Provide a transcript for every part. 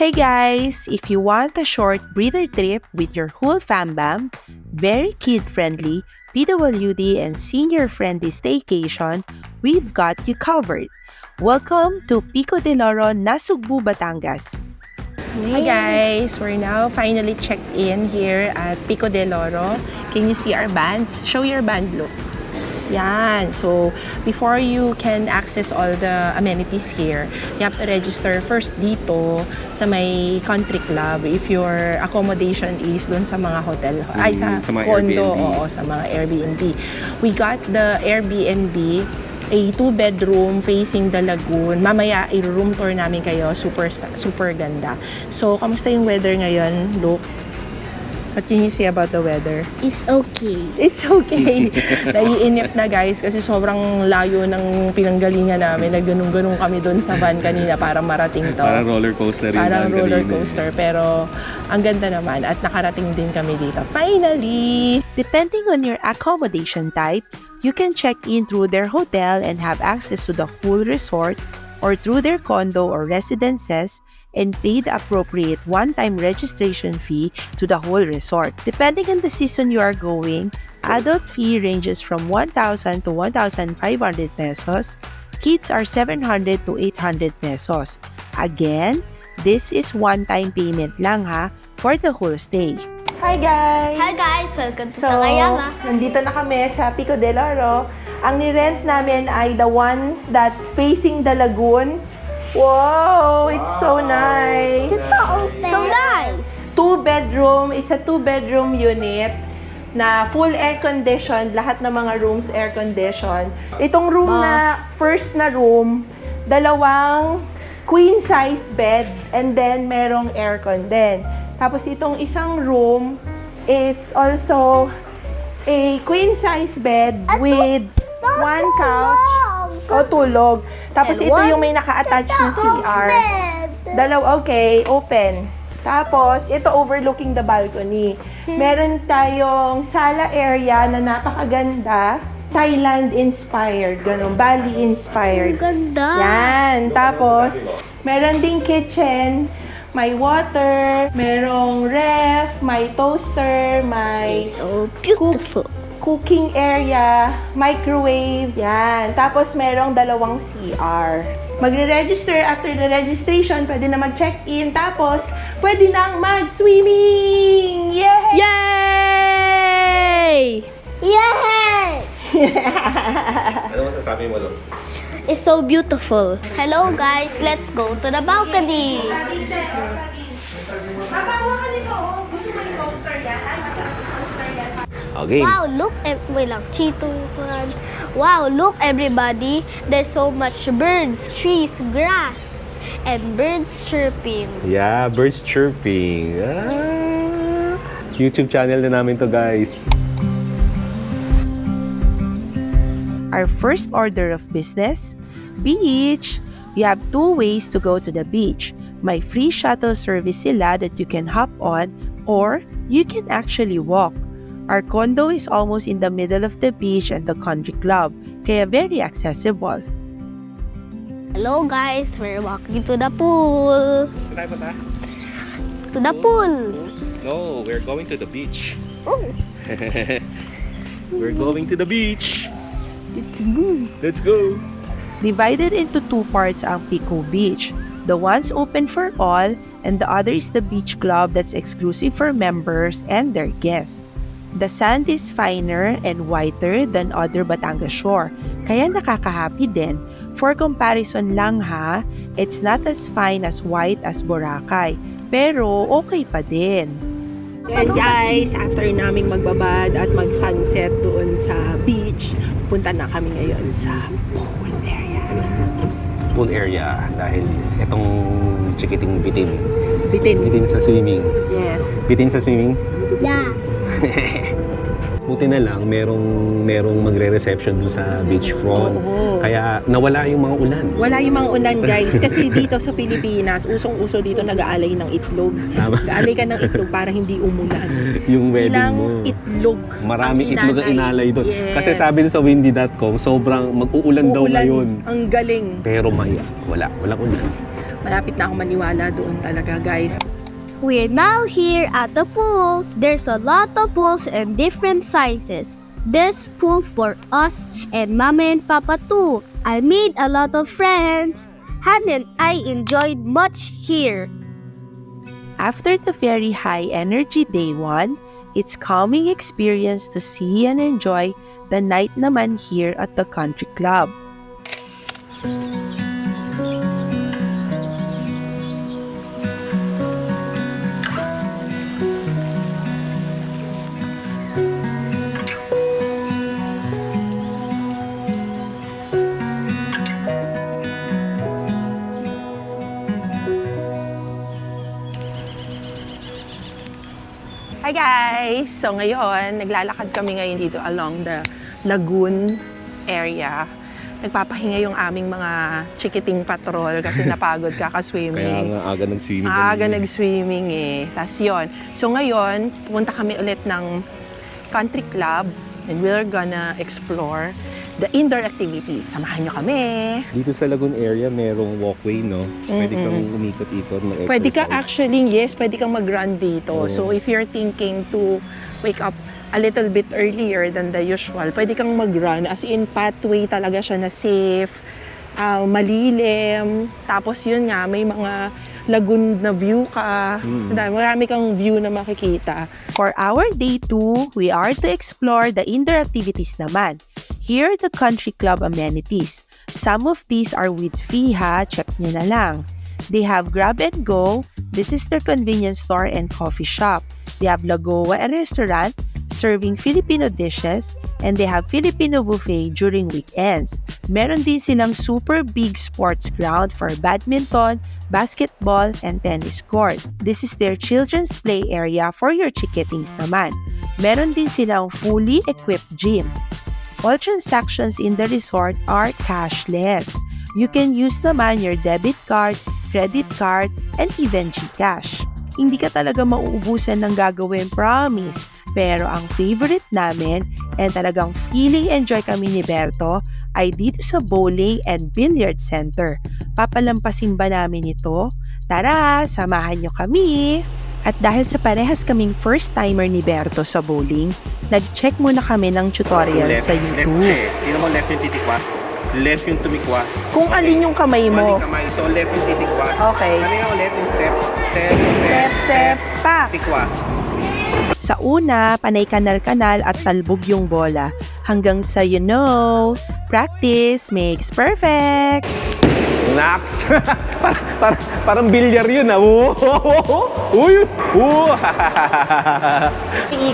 Hey guys! If you want a short breather trip with your whole fam-bam, very kid-friendly, PWD and senior-friendly staycation, we've got you covered. Welcome to Pico de Loro, Nasugbu, Batangas. Hi guys! We're now finally checked in here at Pico de Loro. Can you see our bands? Show your band look. Yan. So, before you can access all the amenities here, you have to register first dito sa may country club if your accommodation is dun sa mga hotel, ay sa condo, oo, sa mga Airbnb. We got the Airbnb, a 2-bedroom facing the lagoon. Mamaya, i-room tour namin kayo. Super ganda. So, kamusta yung weather ngayon, Luke? What can you say about the weather? It's okay. It's okay. Naiinip na guys kasi sobrang layo ng pinanggalingan namin. Nagganong-ganong kami doon sa van kanina para marating to. Parang roller coaster rin. Parang roller coaster. Pero ang ganda naman at nakarating din kami dito. Finally! Depending on your accommodation type, you can check in through their hotel and have access to the full resort or through their condo or residences and pay the appropriate one-time registration fee to the whole resort. Depending on the season you are going, adult fee ranges from 1,000 to 1,500 pesos. Kids are 700 to 800 pesos. Again, this is one-time payment lang ha for the whole stay. Hi guys! Hi guys! Welcome to So, Takayama. nandito na kami sa Pico de Loro. Ang ni-rent namin ay the ones that's facing the lagoon. Wow! It's so nice! So nice! 2-bedroom. It's a 2-bedroom unit na full air-conditioned. Lahat ng mga rooms air-conditioned. Itong room na, first na room, dalawang queen-size bed and then merong aircon din. Tapos itong isang room, it's also a queen-size bed with one couch. O, tulog. Tapos ito yung may naka-attach na CR. Okay, open. Tapos, ito overlooking the balcony. Meron tayong sala area na napakaganda. Thailand-inspired, ganun. Bali-inspired. Ganda! Yan. Tapos, meron ding kitchen. May water, merong ref, may toaster, may So beautiful. cooking area, microwave, yan. Tapos merong dalawang CR. Magre-register, after the registration, pwede na mag-check-in. Tapos, pwede nang mag-swimming! Yay! Yay! Ano masasabi mo, Lo? It's so beautiful. Hello guys, let's go to the balcony. Mabawa ka nito, oh. Gusto mo yung toaster yan? Ay, masarap yung toaster yan. Okay. Wow, look, wait lang, Cheeto. Wow, look everybody, there's so much birds, trees, grass, and birds chirping. Yeah, birds chirping. Ah, YouTube channel na namin to, guys. Our first order of business, beach. You have 2 ways to go to the beach. May free shuttle service sila that you can hop on or you can actually walk. Our condo is almost in the middle of the beach and the country club, kaya very accessible. Hello guys, we're walking to the pool. Saan tayo pa? To the pool. No, we're going to the beach. Oh, We're going to the beach. it's good. Let's go. Divided into 2 parts ang Pico Beach. The one's open for all and the other is the beach club that's exclusive for members and their guests. The sand is finer and whiter than other Batangas shore, kaya nakaka-happy din. For comparison lang ha, it's not as fine as white as Boracay, pero okay pa din. Yan guys, after naming magbabad at mag-sunset doon sa beach, punta na kami ngayon sa pool area. Pool area dahil itong chikiting bitin. Bitin. Bitin sa swimming. Yes. Bitin sa swimming? Yeah. Buti na lang, merong magre-reception dun sa beachfront. Oo. Kaya nawala yung mga ulan. Wala yung mga ulan guys kasi dito sa Pilipinas, usong-uso dito nag-aalay ng itlog. Tama. Nag-aalay ka ng itlog para hindi umulan. Yung wedding Ilang mo. itlog Maraming ang itlog ang inalay doon. Yes. Kasi sabi dun sa windy.com, sobrang mag-uulan daw Uulan. ngayon. Ang galing. Pero walang ulan. Malapit na ako maniwala doon talaga, guys. We're now here at the pool. There's a lot of pools and different sizes. There's pool for us and Mama and Papa too. I made a lot of friends. Han and I enjoyed much here. After the very high energy day 1, it's calming experience to see and enjoy the night naman here at the country club. Hi guys! So ngayon, naglalakad kami ngayon dito along the lagoon area. Nagpapahinga yung aming mga chikiting patrol kasi napagod Kaya kakaswimming. nga aga nag-swimming. Aga nag-swimming eh. Tapos yun. So ngayon, pupunta kami ulit ng country club and we're gonna explore the indoor activities. Samahan nyo kami. Dito sa Lagoon area, merong walkway, no? Pwede kang umikot-ikot, mag-exercise. Pwede ka actually, yes, pwede kang mag-run dito. Oo. So if you're thinking to wake up a little bit earlier than the usual, pwede kang mag-run. As in, pathway talaga siya na safe, malilim. Tapos yun nga, may mga lagoon na view ka. Marami kang view na makikita. For our day 2, we are to explore the indoor activities naman. Here are the country club amenities. Some of these are with fee ha, check nyo na lang. They have grab and go. This is their convenience store and coffee shop. They have Lagoa, a restaurant serving Filipino dishes, and they have Filipino buffet during weekends. Meron din silang super big sports ground for badminton, basketball, and tennis court. This is their children's play area for your chikitings naman. Meron din silang fully equipped gym. All transactions in the resort are cashless. You can use naman your debit card, credit card, and even GCash. Hindi ka talaga mauubusan ng gagawin, promise. Pero ang favorite namin, and talagang feeling enjoy kami ni Berto, ay dito sa bowling and billiard center. Papalampasin ba namin ito? Tara, samahan nyo kami! At dahil sa parehas kaming first timer ni Berto sa bowling, nag-check muna kami ng tutorial sa YouTube. Sino mo left yung titikwas? Left yung tumikwas. Kung alin yung kamay mo. Kamay, so left yung titikwas. Okay. Ano yung ulit yung step? Step, pa! Tikwas. Sa una, panay kanal-kanal at talbog yung bola. Hanggang sa practice makes perfect! Nax! Parang bilyar yun ah. Uy!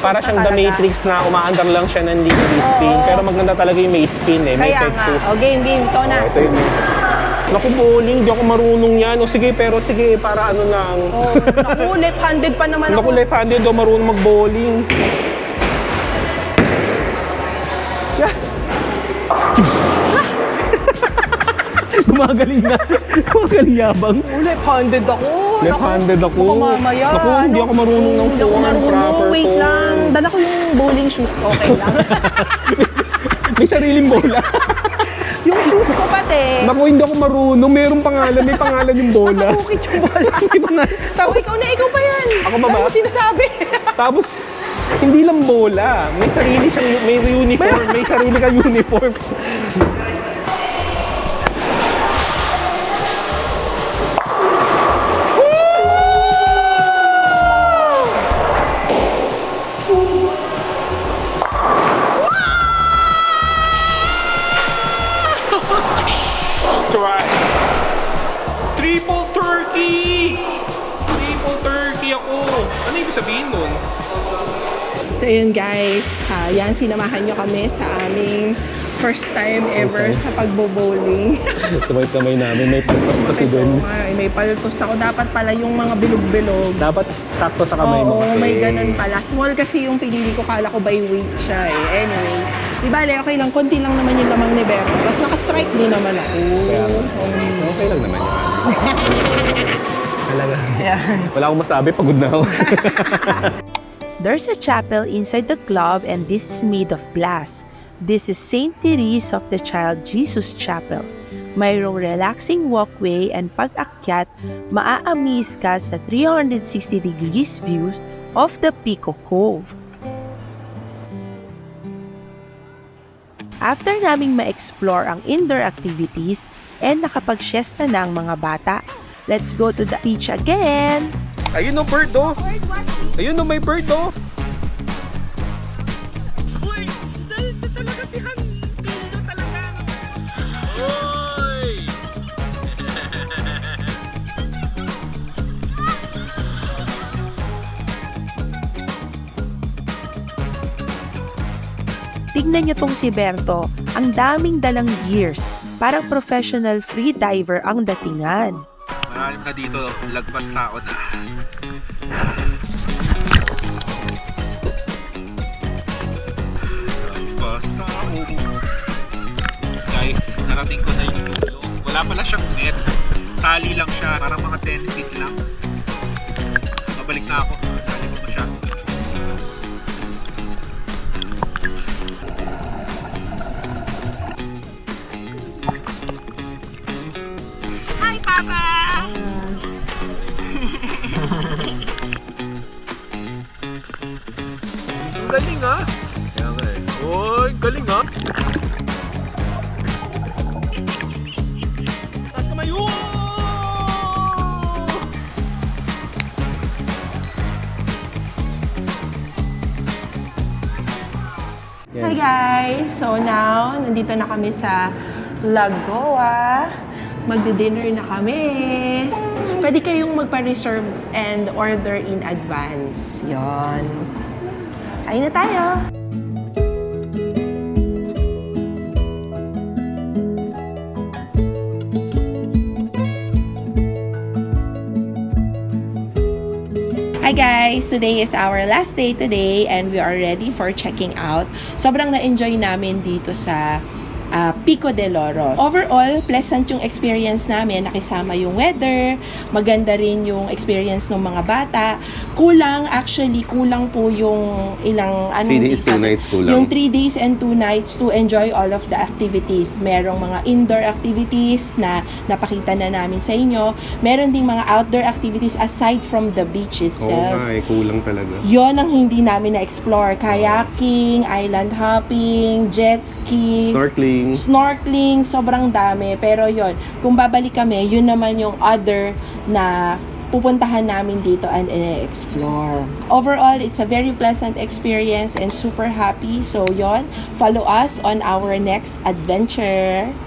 Para siyang The Matrix na umaandar lang siya ng hindi spin. Pero maganda talaga yung may spin eh. May Kaya nga. pectus. Game. Ito na. Ito yun. Naku, bowling. Di ako marunong yan. O sige, pero sige, para ano lang. Naku, left-handed pa naman Naku, ako. left-handed. Di ako marunong mag-bowling. Gumagaling na. Gumagaling yabang. Left-handed ako. Left-handed ako. Naku, mamaya. Naku, hindi ako marunong ng Hindi ako marunong. proper Wait form. lang. Dala ko yung bowling shoes ko. Okay lang. May sariling bola. Yung shoes ko pati. Naku, hindi ako marunong. Merong pangalan. May pangalan yung bola. Nakakukit yung bola. Tapos ikaw pa yan. Ako ba ba? Ano mo sinasabi? Tapos, hindi lang bola. May sarili siyang, may uniform. May sarili kang uniform. Strike! Triple turkey! Triple turkey ako! Ano ibig sabihin nun? So yun guys, yan sinamahan nyo kami sa aming first time ever sa pagbo-bowling. Sabay kamay namin. May palpas kasi doon. May paltos ako. Dapat pala yung mga bilog-bilog. Dapat sakto sa kamay mo. Oo, kasi. may ganun pala. Small kasi yung pinili ko, kala ko by weight siya eh. Anyway, di bale, okay lang. Konti lang naman yung lamang ni Berto. Tapos naka-strike din naman ako. Kaya, okay lang naman yan. Talaga. Wala akong masabi. Pagod na ako. There's a chapel inside the club and this is made of glass. This is St. Therese of the Child Jesus Chapel. mayroong relaxing walkway and pag-akyat, maa-amaze ka sa 360 degrees views of the Pico Cove. After naming ma-explore ang indoor activities and nakapag-siesta na ang mga bata, let's go to the beach again! Ayun o, bird oh! Ayun o, may bird oh! Uy! Dahil sa talaga si Pino talaga! Uy! Tignan nyo tong si Berto, ang daming dalang gears, parang professional free diver ang datingan. Malalim na dito, lagpas tao na. Lagpas tao. Guys, narating ko na yung dulo. Wala pala siyang net. Tali lang siya, parang mga 10 feet lang. Mabalik na ako. Tali mo siya. Hi, Papa! Ang galing ah! Kaya nga eh. Uy, galing ah! Taas kamay! Woo! Hi guys! So now, nandito na kami sa Lagoa. Magdi-dinner na kami. Pwede kayong magpa-reserve and order in advance. Yon. Kain na tayo! Hi guys! Today is our last day today and we are ready for checking out. Sobrang na-enjoy namin dito sa Pico del Oro. Overall, pleasant yung experience namin. Nakisama yung weather, maganda rin yung experience ng mga bata. Kulang po yung ilang 3 days, 2 nights kulang. Yung 3 days and 2 nights to enjoy all of the activities. Merong mga indoor activities na napakita na namin sa inyo. Meron ding mga outdoor activities aside from the beach Oo itself. nga eh, kulang talaga. Yon ang hindi namin na-explore. Kayaking, island hopping, jet ski, snorkeling, sobrang dami. Pero yon, kung babalik kami, yun naman yung other na pupuntahan namin dito and explore. Overall, it's a very pleasant experience and super happy. So yon, follow us on our next adventure.